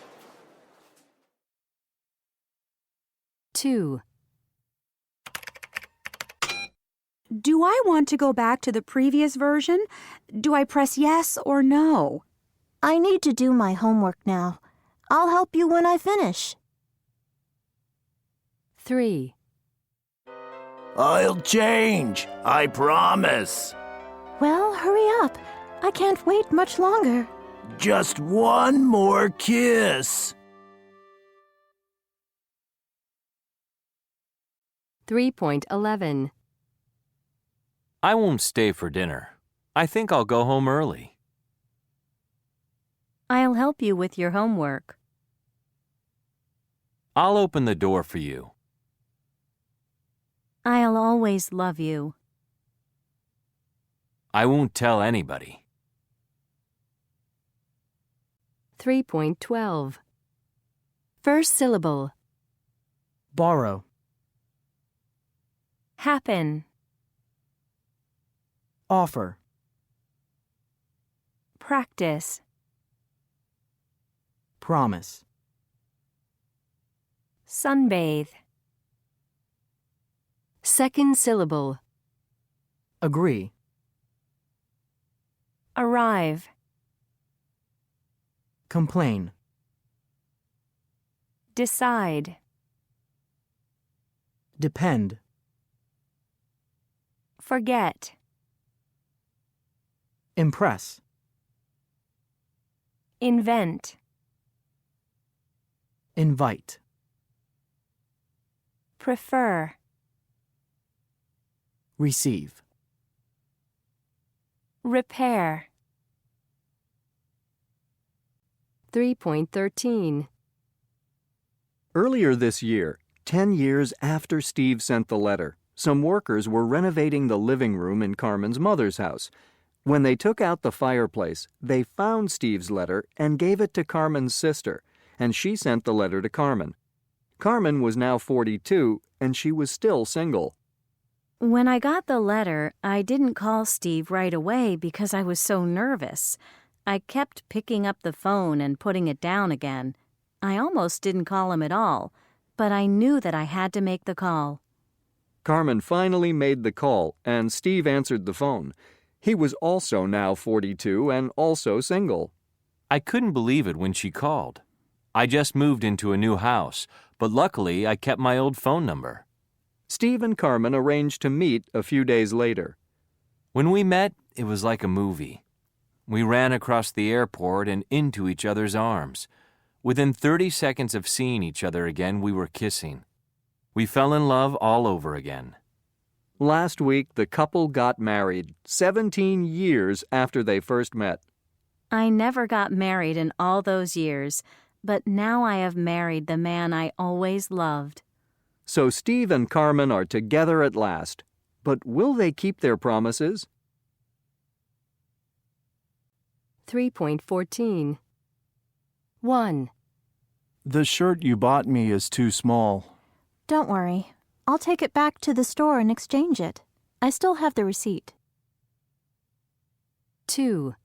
2. Do I want to go back to the previous version? Do I press yes or no? I need to do my homework now. I'll help you when I finish. 3. I'll change, I promise. Well, hurry up. I can't wait much longer. Just one more kiss. 3.11 I won't stay for dinner. I think I'll go home early. I'll help you with your homework. I'll open the door for you. I'll always love you. I won't tell anybody. 3.12 First syllable. Borrow. Happen. Offer. Practice. Promise. Sunbathe. Second syllable. Agree. Arrive. Complain. Decide. Depend. Forget. Impress. Invent. Invite. Prefer. Receive. Repair. 3.13 Earlier this year, 10 years after Steve sent the letter, some workers were renovating the living room in Carmen's mother's house. When they took out the fireplace, they found Steve's letter and gave it to Carmen's sister, and she sent the letter to Carmen. Carmen was now 42, and she was still single. When I got the letter, I didn't call Steve right away because I was so nervous. I kept picking up the phone and putting it down again. I almost didn't call him at all, but I knew that I had to make the call. Carmen finally made the call, and Steve answered the phone. He was also now 42 and also single. I couldn't believe it when she called. I just moved into a new house, but luckily I kept my old phone number. Steve and Carmen arranged to meet a few days later. When we met, it was like a movie. We ran across the airport and into each other's arms. Within 30 seconds of seeing each other again, we were kissing. We fell in love all over again. Last week, the couple got married, 17 years after they first met. I never got married in all those years, but now I have married the man I always loved. So Steve and Carmen are together at last. But will they keep their promises? 3.14. 1. The shirt you bought me is too small. Don't worry. I'll take it back to the store and exchange it. I still have the receipt. 2.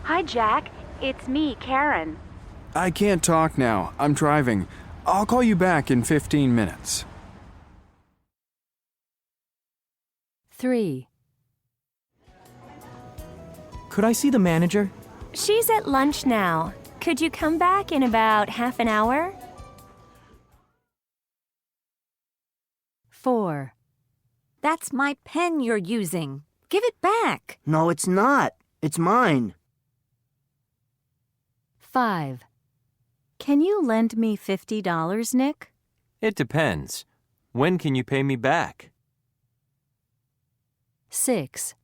Hi, Jack. It's me, Karen. I can't talk now. I'm driving. I'll call you back in 15 minutes. 3. Could I see the manager? She's at lunch now. Could you come back in about half an hour? 4. That's my pen you're using. Give it back. No, it's not. It's mine. 5. Can you lend me $50, Nick? It depends. When can you pay me back? 6.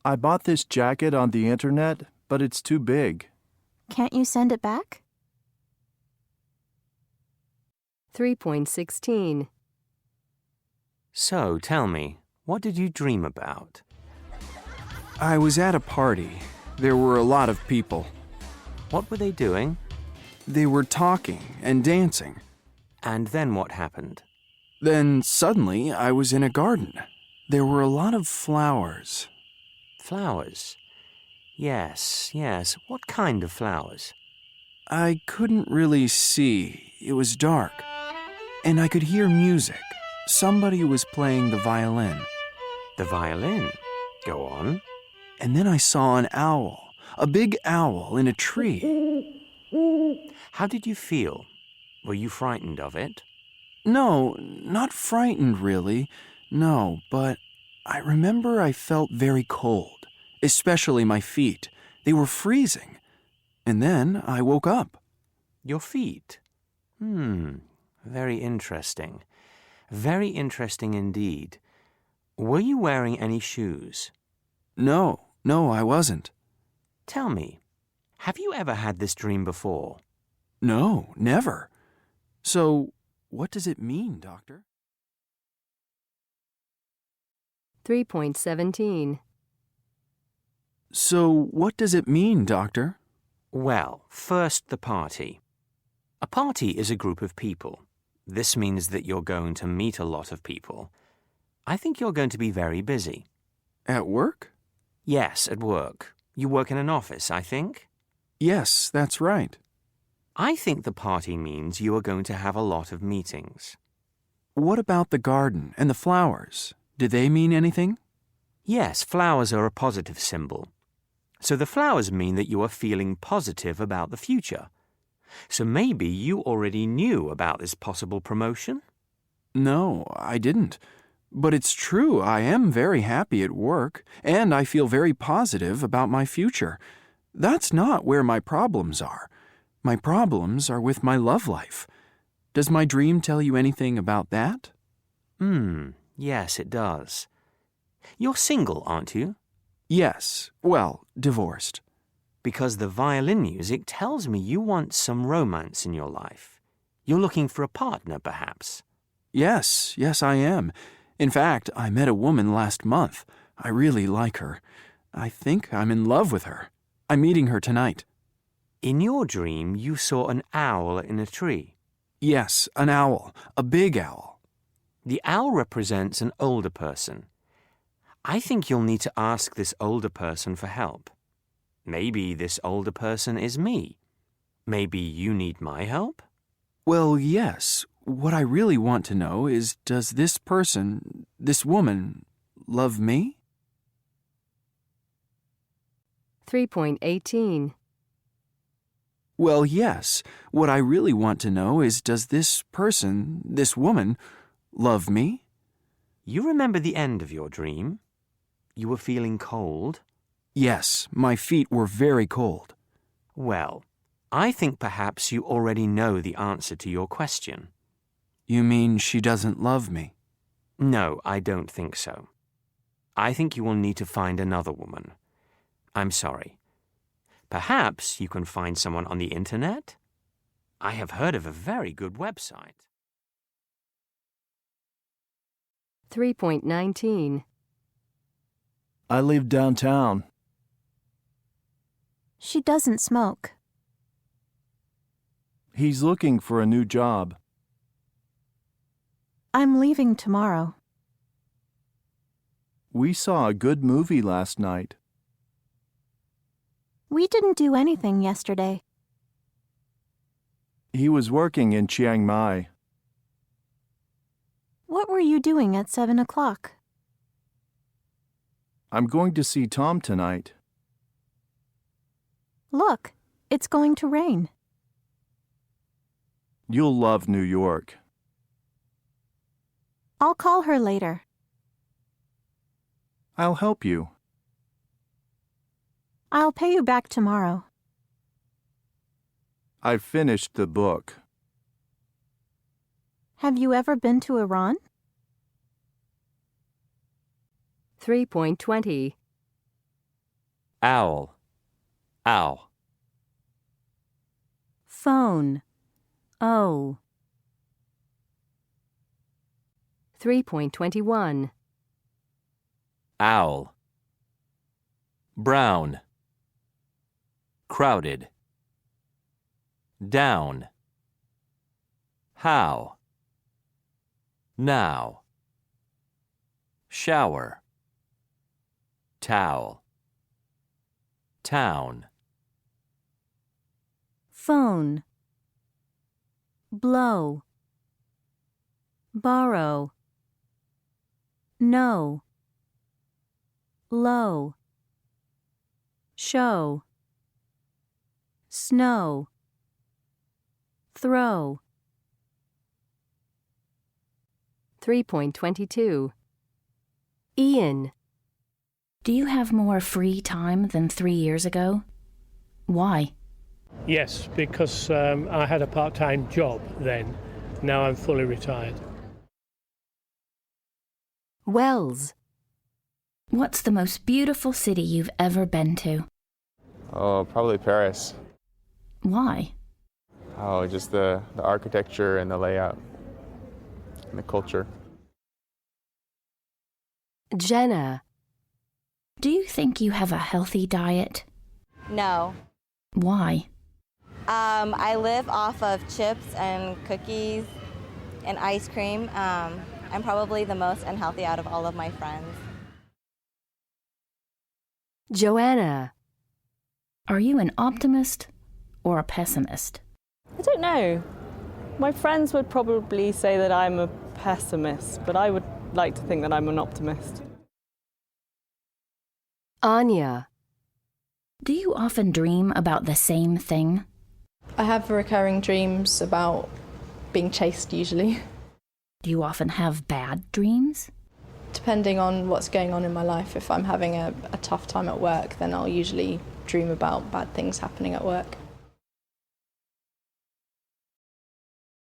I bought this jacket on the internet, but it's too big. Can't you send it back? 3.16. So, tell me, what did you dream about? I was at a party. There were a lot of people. What were they doing? They were talking and dancing. And then what happened? Then suddenly I was in a garden. There were a lot of flowers. Flowers? Yes. What kind of flowers? I couldn't really see. It was dark. And I could hear music. Somebody was playing the violin. The violin? Go on. And then I saw an owl. A big owl in a tree. How did you feel? Were you frightened of it? No, not frightened really. No, but I remember I felt very cold, especially my feet. They were freezing. And then I woke up. Your feet? Very interesting. Very interesting indeed. Were you wearing any shoes? No, I wasn't. Tell me, have you ever had this dream before? No, never. So, what does it mean, Doctor? 3.17. So, what does it mean, Doctor? Well, first the party. A party is a group of people. This means that you're going to meet a lot of people. I think you're going to be very busy. At work? Yes, at work. You work in an office, I think? Yes, that's right. I think the party means you are going to have a lot of meetings. What about the garden and the flowers? Do they mean anything? Yes, flowers are a positive symbol. So the flowers mean that you are feeling positive about the future. So maybe you already knew about this possible promotion? No, I didn't. But it's true, I am very happy at work, and I feel very positive about my future. That's not where my problems are. My problems are with my love life. Does my dream tell you anything about that? Yes, it does. You're single, aren't you? Yes, well, divorced. Because the violin music tells me you want some romance in your life. You're looking for a partner, perhaps. Yes, I am. In fact, I met a woman last month. I really like her. I think I'm in love with her. I'm meeting her tonight. In your dream, you saw an owl in a tree. Yes, an owl. A big owl. The owl represents an older person. I think you'll need to ask this older person for help. Maybe this older person is me. Maybe you need my help? Well, yes. What I really want to know is, does this person, this woman, love me? 3.18. Well, yes. What I really want to know is, does this person, this woman, love me? You remember the end of your dream? You were feeling cold? Yes, my feet were very cold. Well, I think perhaps you already know the answer to your question. You mean she doesn't love me? No, I don't think so. I think you will need to find another woman. I'm sorry. Perhaps you can find someone on the internet? I have heard of a very good website. 3.19. I live downtown. She doesn't smoke. He's looking for a new job. I'm leaving tomorrow. We saw a good movie last night. We didn't do anything yesterday. He was working in Chiang Mai. What were you doing at 7 o'clock? I'm going to see Tom tonight. Look, it's going to rain. You'll love New York. I'll call her later. I'll help you. I'll pay you back tomorrow. I've finished the book. Have you ever been to Iran? 3.20. Owl. Ow. Phone. O. 3.21. Owl. Brown. Crowded. Down. How. Now. Shower. Towel. Town. Phone. Blow. Borrow. No. Low. Show. Snow. Throw. 3.22. Ian. Do you have more free time than 3 years ago? Why? Yes, because I had a part-time job then. Now I'm fully retired. Wells. What's the most beautiful city you've ever been to? Oh, probably Paris. Why? Oh, just the architecture and the layout and the culture. Jenna. Do you think you have a healthy diet? No. Why? I live off of chips and cookies and ice cream. I'm probably the most unhealthy out of all of my friends. Joanna. Are you an optimist or a pessimist? I don't know. My friends would probably say that I'm a pessimist, but I would like to think that I'm an optimist. Anya. Do you often dream about the same thing? I have recurring dreams about being chased usually. Do you often have bad dreams? Depending on what's going on in my life, if I'm having a tough time at work, then I'll usually dream about bad things happening at work.